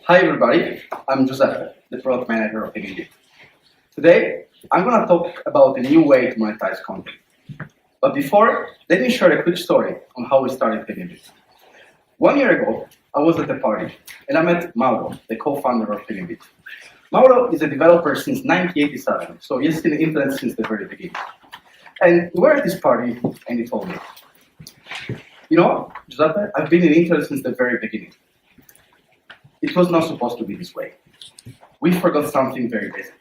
Hi everybody, I'm Giuseppe, the product manager of Paymeabit. Today, I'm going to talk about a new way to monetize content. But before, let me share a quick story on how we started Paymeabit. 1 year ago, I was at a party and I met Mauro, the co-founder of Paymeabit. Mauro is a developer since 1987, so he's been in the internet since the very beginning. And we were at this party and he told me, you know, Giuseppe, I've been in internet since the very beginning. It was not supposed to be this way. We forgot something very basic.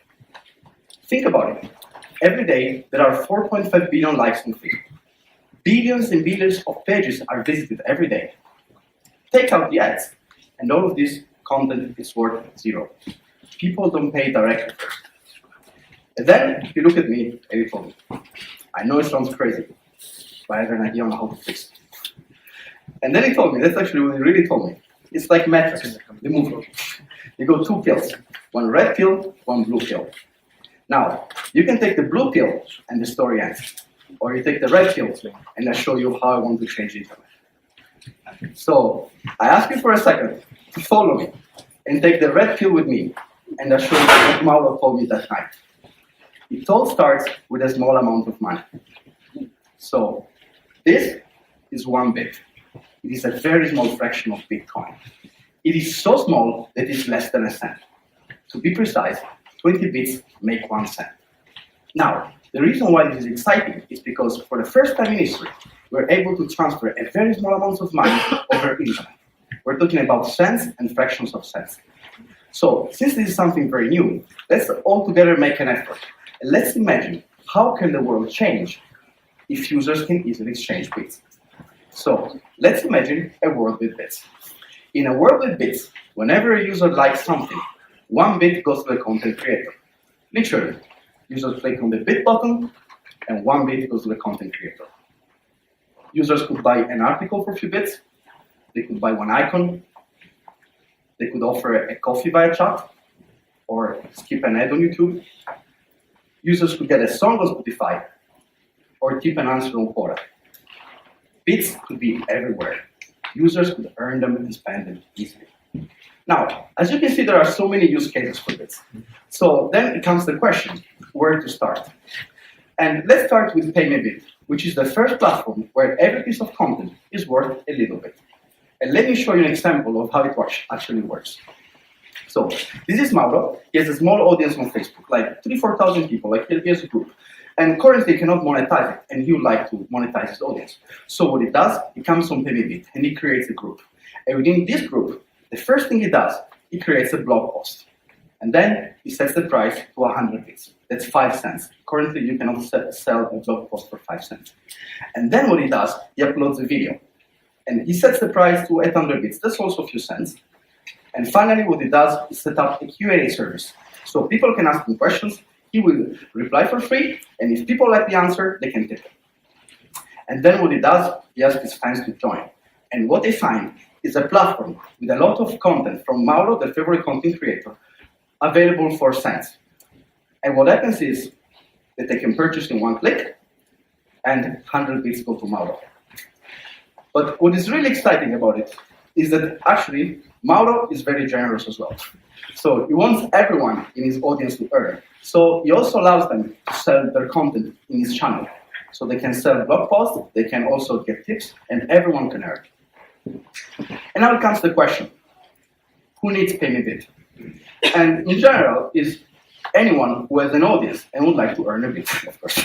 Think about it. Every day, there are 4.5 billion likes on Facebook. Billions and billions of pages are visited every day. Take out the ads, and all of this content is worth zero. People don't pay directly first. And then he looked at me and he told me, I know it sounds crazy, but I have an idea on how to fix it. And then he told me, that's actually what he really told me. It's like Matrix, the movie. You go 2 pills, one red pill, one blue pill. Now, you can take the blue pill and the story ends. Or you take the red pill and I show you how I want to change the internet. So, I ask you for a second to follow me and take the red pill with me and I show you what Mauro told me that night. It all starts with a small amount of money. So, this is 1 bit. It is a very small fraction of Bitcoin. It is so small that it's less than a cent. To be precise, 20 bits make 1 cent. Now, the reason why this is exciting is because for the first time in history, we're able to transfer a very small amount of money over internet. We're talking about cents and fractions of cents. So, since this is something very new, let's all together make an effort. And let's imagine how can the world change if users can easily exchange bits. So, let's imagine a world with bits. In a world with bits, whenever a user likes something, 1 bit goes to the content creator. Literally, users click on the bit button, and 1 bit goes to the content creator. Users could buy an article for a few bits, they could buy 1 icon, they could offer a coffee via chat, or skip an ad on YouTube. Users could get a song on Spotify, or tip an answer on Quora. Bits could be everywhere. Users could earn them and spend them easily. Now, as you can see, there are so many use cases for bits. So then it comes the question, where to start? And let's start with Paymeabit, which is the first platform where every piece of content is worth a little bit. And let me show you an example of how it actually works. So this is Mauro. He has a small audience on Facebook, like 3,000-4,000 people, like he has a group. And currently he cannot monetize it, and he would like to monetize his audience. So what he does, he comes on Paymeabit, and he creates a group. And within this group, the first thing he does, he creates a blog post. And then he sets the price to 100 bits. That's 5 cents. Currently, you cannot sell a blog post for 5 cents. And then what he does, he uploads a video. And he sets the price to 800 bits. That's also a few cents. And finally, what he does is set up a Q&A service. So people can ask him questions. He will reply for free, and if people like the answer, they can tip it. And then what he does, he asks his fans to join. And what they find is a platform with a lot of content from Mauro, their favorite content creator, available for cents. And what happens is that they can purchase in 1 click, and 100 bits go to Mauro. But what is really exciting about it is that actually Mauro is very generous as well. So he wants everyone in his audience to earn. So he also allows them to sell their content in his channel. So they can sell blog posts, they can also get tips, and everyone can earn. And now comes the question, who needs Paymeabit? And in general, is anyone who has an audience and would like to earn a bit, of course.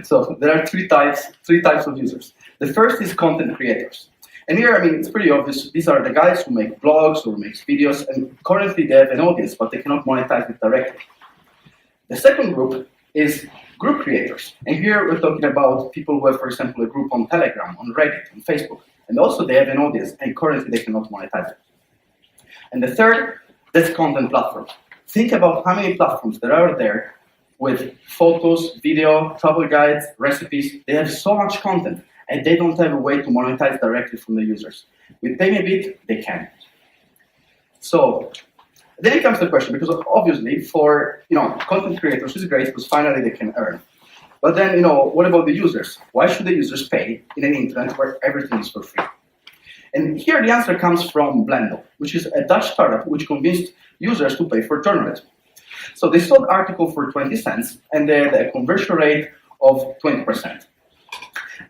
So there are three types of users. The first is content creators. And here, I mean, it's pretty obvious. These are the guys who make blogs or makes videos, and currently they have an audience, but they cannot monetize it directly. The second group is group creators. And here we're talking about people who have, for example, a group on Telegram, on Reddit, on Facebook. And also they have an audience, and currently they cannot monetize it. And the third, that's content platforms. Think about how many platforms there are there with photos, video, travel guides, recipes. They have so much content, and they don't have a way to monetize directly from the users. With Paymeabit, they can. So then it comes to the question, because obviously for content creators, it's great because finally they can earn. But then, what about the users? Why should the users pay in an internet where everything is for free? And here the answer comes from Blendel, which is a Dutch startup which convinced users to pay for journalism. So they sold article for 20 cents and they had a conversion rate of 20%.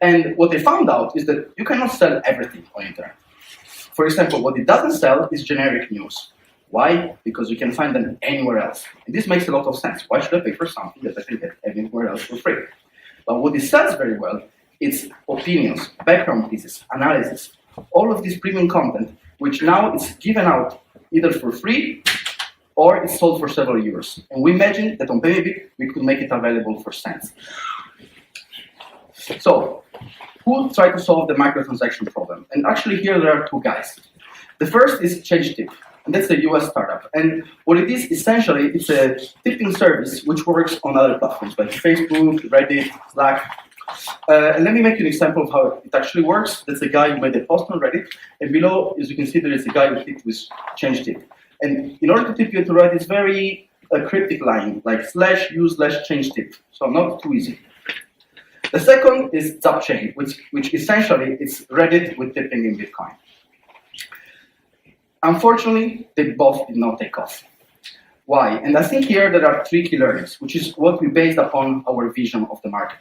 And what they found out is that you cannot sell everything on the internet. For example, what it doesn't sell is generic news. Why? Because you can find them anywhere else. And this makes a lot of sense. Why should I pay for something that I can get anywhere else for free? But what it sells very well is opinions, background pieces, analysis, all of this premium content, which now is given out either for free or it's sold for several euros. And we imagine that on Paymeabit, we could make it available for cents. So, who tried to solve the microtransaction problem? And actually here there are two guys. The first is ChangeTip, and that's a US startup. And what it is, essentially, it's a tipping service which works on other platforms like Facebook, Reddit, Slack. And let me make you an example of how it actually works. That's a guy who made a post on Reddit, and below, as you can see, there is a guy who tipped with ChangeTip. And in order to tip, you have to write this very cryptic line, like /u/ChangeTip. So not too easy. The second is Zapchain, which essentially is Reddit with tipping in Bitcoin. Unfortunately, they both did not take off. Why? And I think here there are three key learnings, which is what we based upon our vision of the market.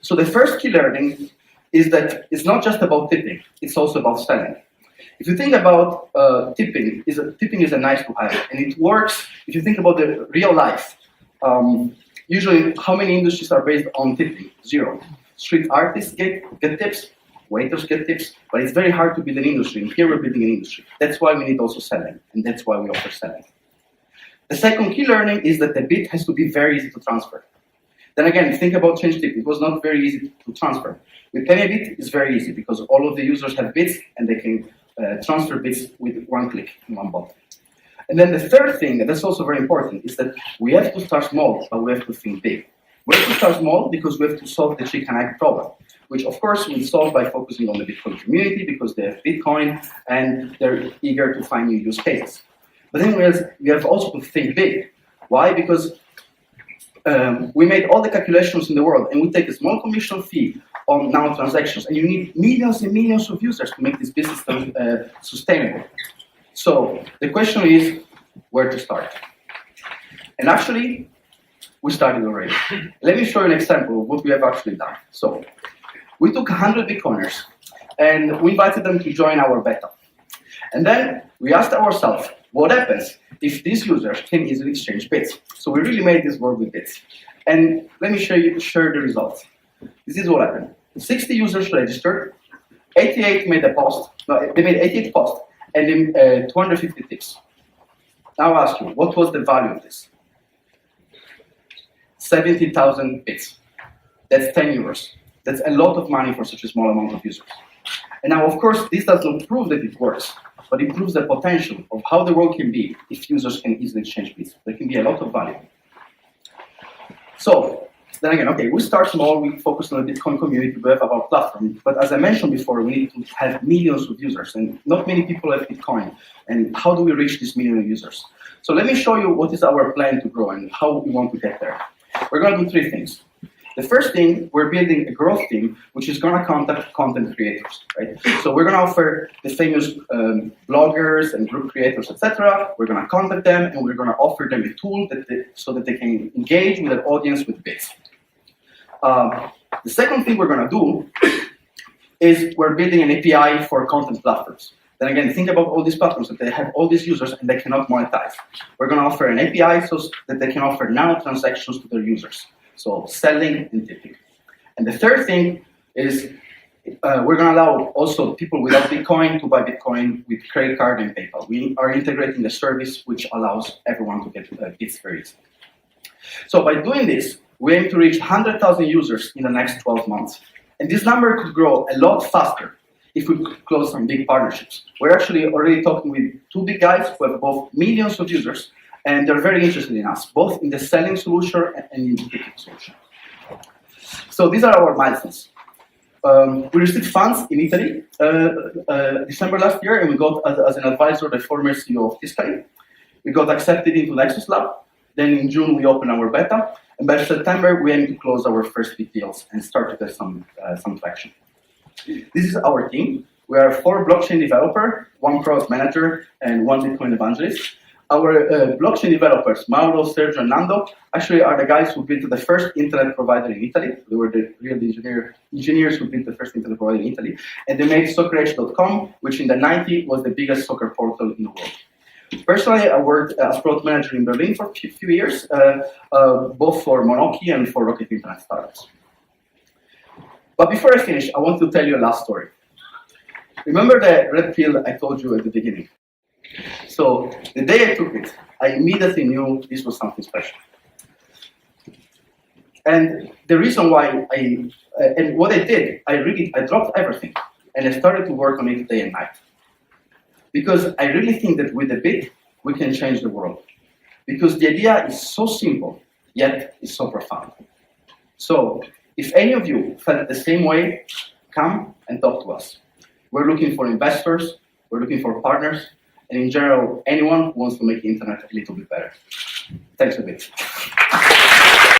So the first key learning is that it's not just about tipping, it's also about selling. If you think about tipping is a nice to have, and it works if you think about the real life. Usually, how many industries are based on tipping? Zero. Street artists get tips, waiters get tips, but it's very hard to build an industry, and here we're building an industry. That's why we need also selling, and that's why we offer selling. The second key learning is that the bit has to be very easy to transfer. Then again, think about ChangeTip. It was not very easy to transfer. With Paymeabit, it's very easy because all of the users have bits, and they can transfer bits with one click in one button. And then the third thing, and that's also very important, is that we have to start small, but we have to think big. We have to start small because we have to solve the chicken egg problem, which of course we solve by focusing on the Bitcoin community because they have Bitcoin and they're eager to find new use cases. But then we have also to think big. Why? Because we made all the calculations in the world and we take a small commission fee on nanotransactions, and you need millions and millions of users to make this business sustainable. So the question is where to start. And actually, we started already. Let me show you an example of what we have actually done. So we took 100 Bitcoiners and we invited them to join our beta. And then we asked ourselves, what happens if these users can easily exchange bits? So we really made this work with bits. And let me share the results. This is what happened. 60 users registered, 88 made a post. No, they made 88 posts. And then 250 tips. Now I ask you, what was the value of this? 70,000 bits. That's 10 euros. That's a lot of money for such a small amount of users. And now, of course, this does not prove that it works, but it proves the potential of how the world can be if users can easily exchange bits. There can be a lot of value. So, then again, okay, we start small, we focus on the Bitcoin community, we have our platform, but as I mentioned before, we need to have millions of users, and not many people have Bitcoin. And how do we reach this million of users? So let me show you what is our plan to grow and how we want to get there. We're going to do three things. The first thing, we're building a growth team, which is going to contact content creators, right? So we're going to offer the famous bloggers and group creators, etc. We're going to contact them, and we're going to offer them a tool so that they can engage with an audience with bits. The second thing we're going to do is we're building an API for content platforms. Then again, think about all these platforms that they have all these users and they cannot monetize. We're going to offer an API so that they can offer nanotransactions to their users. So selling and tipping. And the third thing is we're going to allow also people without Bitcoin to buy Bitcoin with credit card and PayPal. We are integrating a service which allows everyone to get bits very easily. So by doing this, we aim to reach 100,000 users in the next 12 months. And this number could grow a lot faster if we could close some big partnerships. We're actually already talking with two big guys who have both millions of users, and they're very interested in us, both in the selling solution and in the tipping solution. So these are our milestones. We received funds in Italy December last year, and we got as an advisor the former CEO of Tiscali. We got accepted into nexuslab. Then in June we opened our beta, and by September we aim to close our first big deals and start to get some traction. This is our team. We are 4 blockchain developers, 1 product manager, and 1 Bitcoin evangelist. Our blockchain developers, Mauro, Sergio, and Nando, actually are the guys who built the first internet provider in Italy. They were the real engineers who built the first internet provider in Italy. And they made soccerh.com, which in the 90s was the biggest soccer portal in the world. Personally, I worked as product manager in Berlin for a few years, both for Monoki and for Rocket Internet startups. But before I finish, I want to tell you a last story. Remember the red pill I told you at the beginning? So the day I took it, I immediately knew this was something special. And the reason why and what I did, I dropped everything and I started to work on it day and night. Because I really think that with a bit, we can change the world. Because the idea is so simple, yet it's so profound. So if any of you felt the same way, come and talk to us. We're looking for investors, we're looking for partners, and in general, anyone who wants to make the internet a little bit better. Thanks a bit.